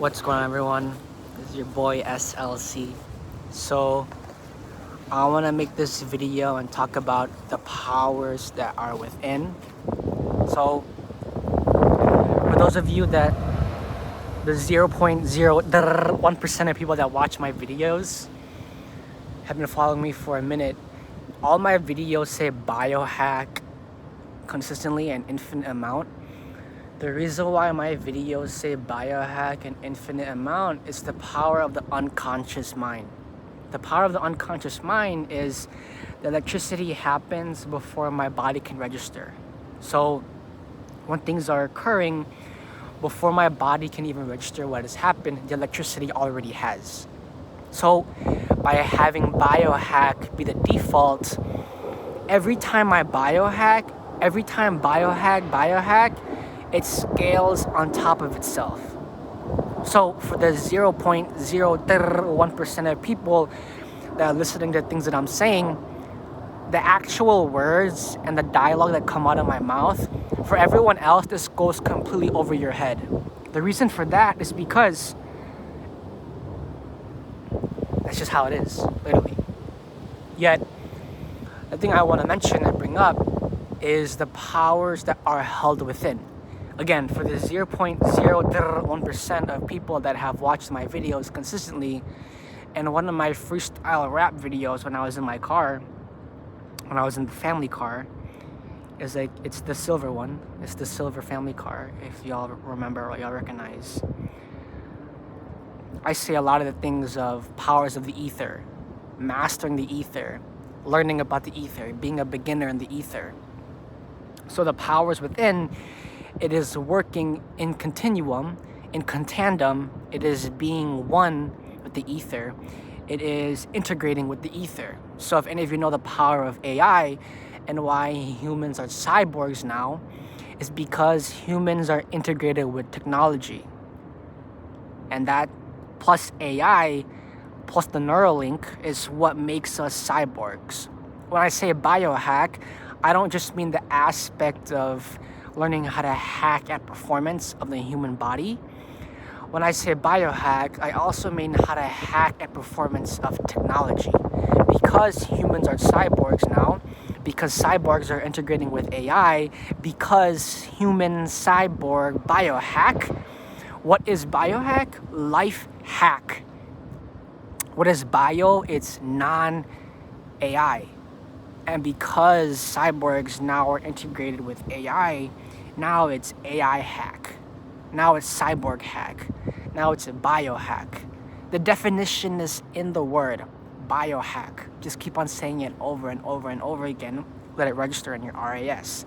What's going on, everyone? This is your boy SLC. So I want to make this video and talk about the powers that are within. So for those of you that the 0.01% of people that watch my videos have been following me for a minute, all my videos say biohack consistently an infinite amount. The reason why my videos say biohack an infinite amount is the power of the unconscious mind. The power of the unconscious mind is the electricity happens before my body can register. So when things are occurring, before my body can even register what has happened, the electricity already has. So by having biohack be the default, every time biohack, it scales on top of itself. So for the 0.01% of people that are listening to things that I'm saying, the actual words and the dialogue that come out of my mouth, for everyone else, this goes completely over your head. The reason for that is because that's just how it is, literally. Yet, the thing I want to mention and bring up is the powers that are held within. Again, for the 0.01% of people that have watched my videos consistently, and one of my freestyle rap videos when I was in my car, when I was in the family car, is like, it's the silver one. It's the silver family car, if y'all remember or y'all recognize. I say a lot of the things of powers of the ether, mastering the ether, learning about the ether, being a beginner in the ether. So the powers within, it is working in continuum, in contandem, it is being one with the ether, it is integrating with the ether. So if any of you know the power of AI and why humans are cyborgs now, is because humans are integrated with technology. And that plus AI, plus the Neuralink is what makes us cyborgs. When I say biohack, I don't just mean the aspect of learning how to hack at performance of the human body. When I say biohack, I also mean how to hack at performance of technology. Because humans are cyborgs now, because cyborgs are integrating with AI, because human cyborg biohack. What is biohack? Life hack. What is bio? It's non-AI. And because cyborgs now are integrated with AI, now it's AI hack. Now it's cyborg hack. Now it's a biohack. The definition is in the word biohack. Just keep on saying it over and over and over again. Let it register in your RAS.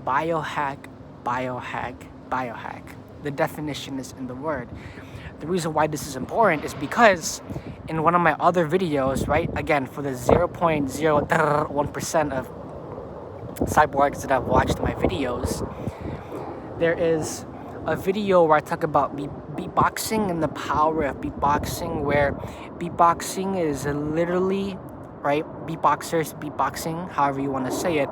Biohack, biohack, biohack. The definition is in the word. The reason why this is important is because in one of my other videos, right, again, for the 0.01% of cyborgs that have watched my videos, there is a video where I talk about beatboxing and the power of beatboxing, where beatboxing is literally, right, beatboxing, however you want to say it,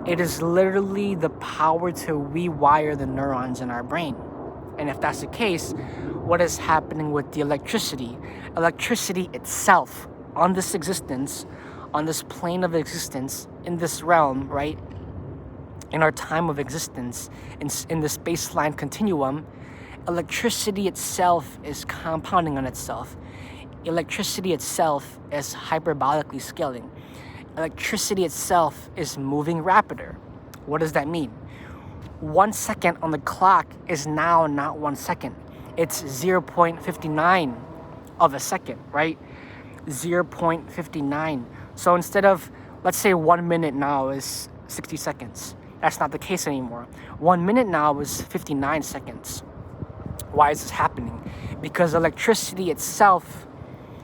it is literally the power to rewire the neurons in our brain. And if that's the case, what is happening with the electricity? Electricity itself, on this existence, on this plane of existence, in this realm, right? In our time of existence, in the space-line continuum, electricity itself is compounding on itself. Electricity itself is hyperbolically scaling. Electricity itself is moving rapider. What does that mean? 1 second on the clock is now not 1 second. It's 0.59 of a second, right? 0.59. So instead of, let's say 1 minute now is 60 seconds. That's not the case anymore. 1 minute now is 59 seconds. Why is this happening? Because electricity itself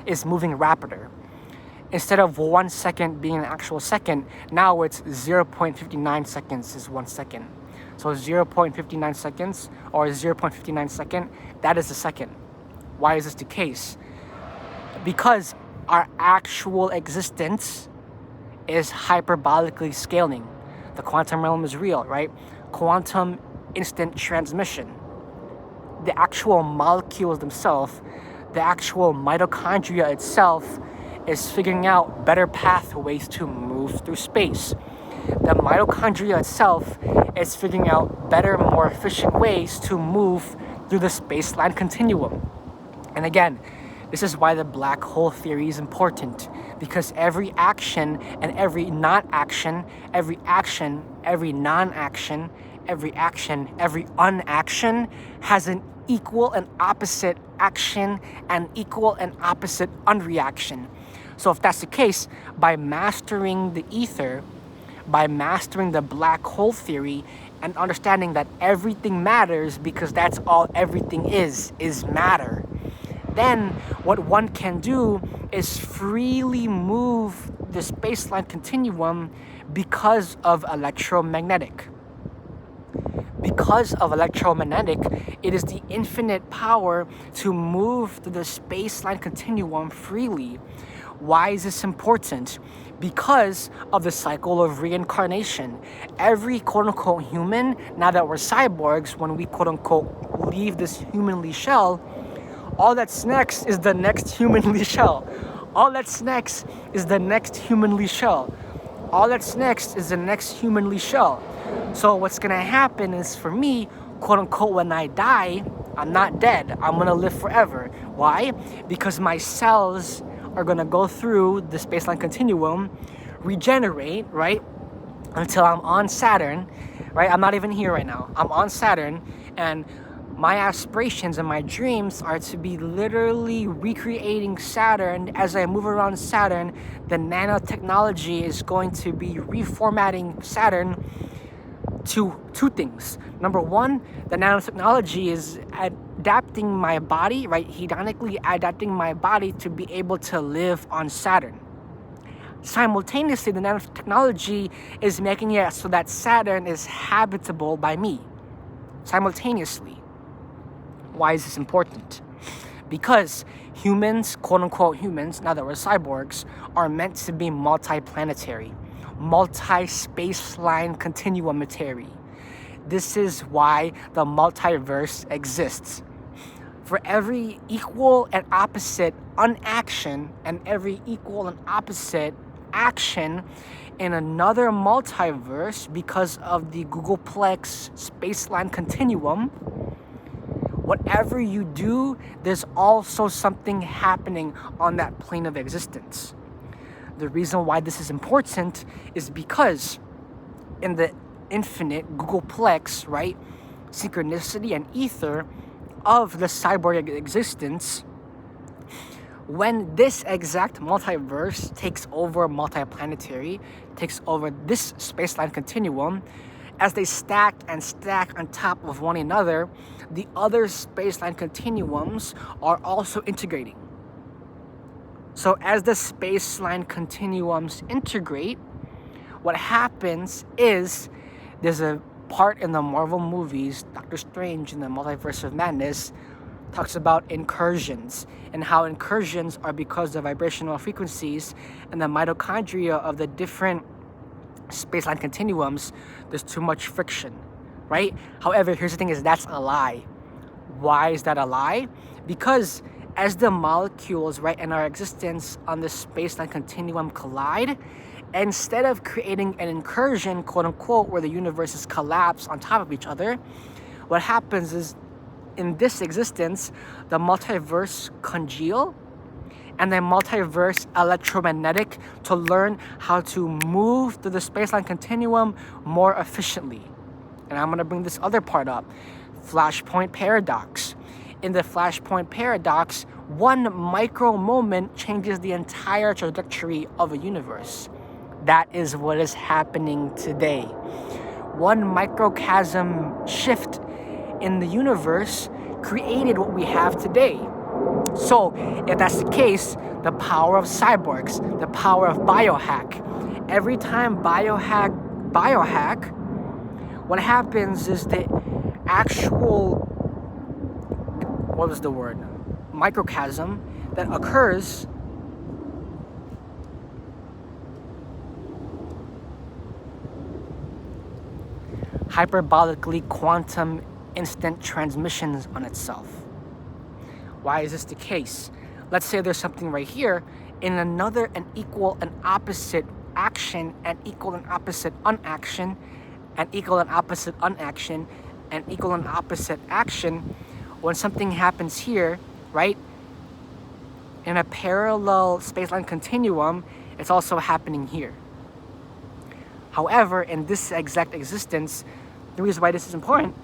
is moving rapider. Instead of 1 second being an actual second, now it's 0.59 seconds is 1 second. So 0.59 seconds or 0.59 second, that is a second. Why is this the case? Because our actual existence is hyperbolically scaling. The quantum realm is real, right? Quantum instant transmission. the actual molecules themselves, the actual mitochondria itself, is figuring out better pathways to move through space. The mitochondria itself is figuring out better, more efficient ways to move through the space-time continuum. And again, this is why the black hole theory is important, because every action and every non-action, every action, every non-action, every action, every unaction has an equal and opposite action and equal and opposite unreaction. So if that's the case, by mastering the ether, by mastering the black hole theory and understanding that everything matters because that's all everything is matter, then what one can do is freely move the spaceline continuum because of electromagnetic. Because of electromagnetic, it is the infinite power to move through the spaceline continuum freely. Why is this important? Because of the cycle of reincarnation. Every quote-unquote human, now that we're cyborgs, when we quote-unquote leave this humanly shell, all that's next is the next humanly shell. All that's next is the next humanly shell. All that's next is the next humanly shell. So what's gonna happen is, for me, quote-unquote, when I die, I'm not dead. I'm gonna live forever. Why? Because my cells are gonna go through the spaceline continuum, regenerate, right? Until I'm on Saturn, right? I'm not even here right now. I'm on Saturn, and my aspirations and my dreams are to be literally recreating Saturn. As I move around Saturn, the nanotechnology is going to be reformatting Saturn to two things. Number one, the nanotechnology is adapting my body, right? Hedonically adapting my body to be able to live on Saturn. Simultaneously, the nanotechnology is making it so that Saturn is habitable by me. Simultaneously. Why is this important? Because humans, quote-unquote humans, now that we're cyborgs, are meant to be multi-planetary, multi-spaceline continuumitary. This is why the multiverse exists. For every equal and opposite unaction and every equal and opposite action in another multiverse, because of the Googleplex spaceline continuum, whatever you do, there's also something happening on that plane of existence. The reason why this is important is because in the infinite Googleplex, right, synchronicity and ether of the cyborg existence, when this exact multiverse takes over multiplanetary, takes over this spaceline continuum, as they stack and stack on top of one another, the other spaceline continuums are also integrating. So as the spaceline continuums integrate, what happens is there's a part in the Marvel movies, Doctor Strange in the Multiverse of Madness talks about incursions, and how incursions are because of vibrational frequencies and the mitochondria of the different spaceline continuums. There's too much friction, right? However, here's the thing, is that's a lie. Why is that a lie? Because as the molecules, right, in our existence on the spaceline continuum collide, instead of creating an incursion, quote unquote, where the universes collapse on top of each other, what happens is in this existence, the multiverse congeal and the multiverse electromagnetic to learn how to move through the spaceline continuum more efficiently. And I'm going to bring this other part up. Flashpoint paradox. In the flashpoint paradox, one micro moment changes the entire trajectory of a universe. That is what is happening today. One microcosm shift in the universe created what we have today. So, if that's the case, the power of cyborgs, the power of biohack. Every time biohack, what happens is the actual, what was the word? Microcosm that occurs hyperbolically quantum instant transmissions on itself. Why is this the case? Let's say there's something right here in another and equal and opposite action and equal and opposite unaction and equal and opposite unaction and equal and opposite action. When something happens here, right, in a parallel spaceline continuum, it's also happening here. However, in this exact existence, the reason why this is important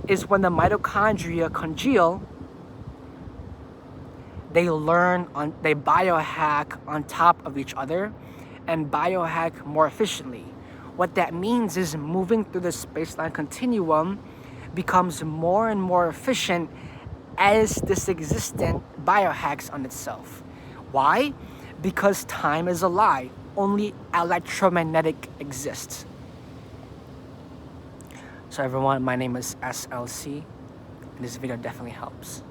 is when the mitochondria congeal, they biohack on top of each other and biohack more efficiently. What that means is moving through the spaceline continuum becomes more and more efficient as this existent biohacks on itself. Why? Because time is a lie. Only electromagnetic exists. So everyone, my name is SLC, and this video definitely helps.